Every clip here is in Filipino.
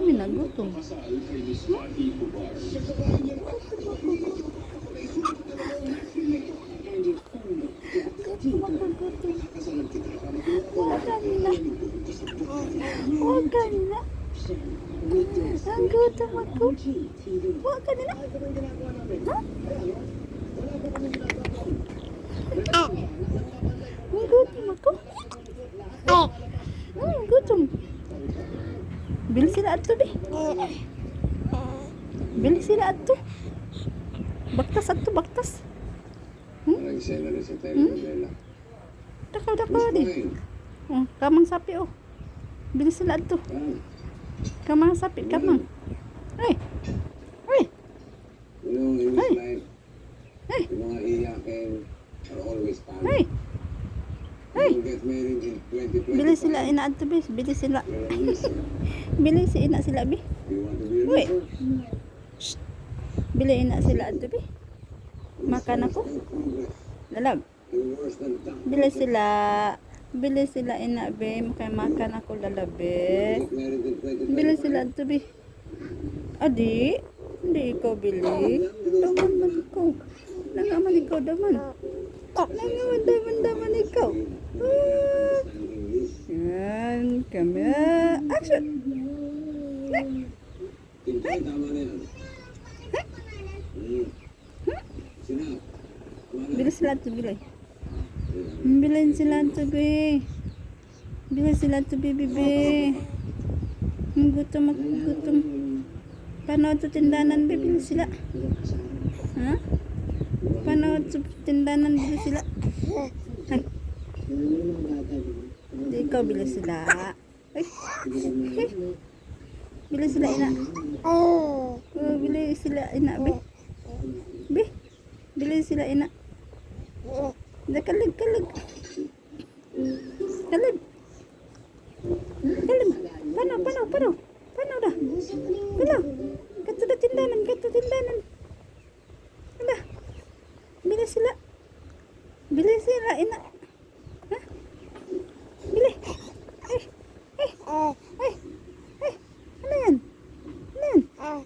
kami nagutom. Huwag ka na. Ang gutom ako. Huwag ka na. Ha? Ang gutom ako. Gutom. Bili sila ato, be. Bili sila ato. Baktas ato, baktas. Dakaw di. Kamang sapi, oh. Bili sila ato. Kamang sapi, kamang. Ay. Ay. Ay. Ay. Ay. Ay. Bili sila ina ato, be. Bili sila. Bili si ina sila, be. Uy. Bili ina sila ato, be. Makan ako. Lalab. Bili sila. Bili sila ina, be. Makan ako, lalab, be. Bili sila ato, be. Adi. Hindi ikaw bili. Daman man ikaw. Nangaman ikaw, daman. Daman ikaw. Yan. Camera. Action. Bili sila ito, bili. Bilhin sila ito, be. Bili sila ito, bebe. Gutom ako, gutom. Paano ito tindanan, be? Bili sila. Ha? Paano ito tindanan, bili sila. Ay. Hindi ikaw, bili sila. Ay. Ay. Bili sila, ina. Bili sila, ina, be. Be. Bili sila, ina. Kalig. Kalig. Paano dah? Paano? Kato tindanan. Ada. Bili sila, ina. Ha? Bili. Ano yan? Ha?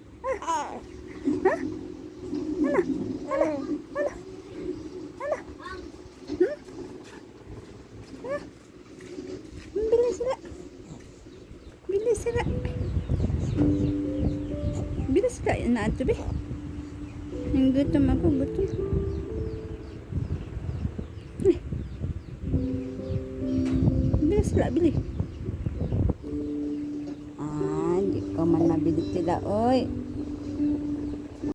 Bili sila ina ato, be. Yung gutom ako, gutom. Bili sila, bili. Hindi ko man nabili sila, oy.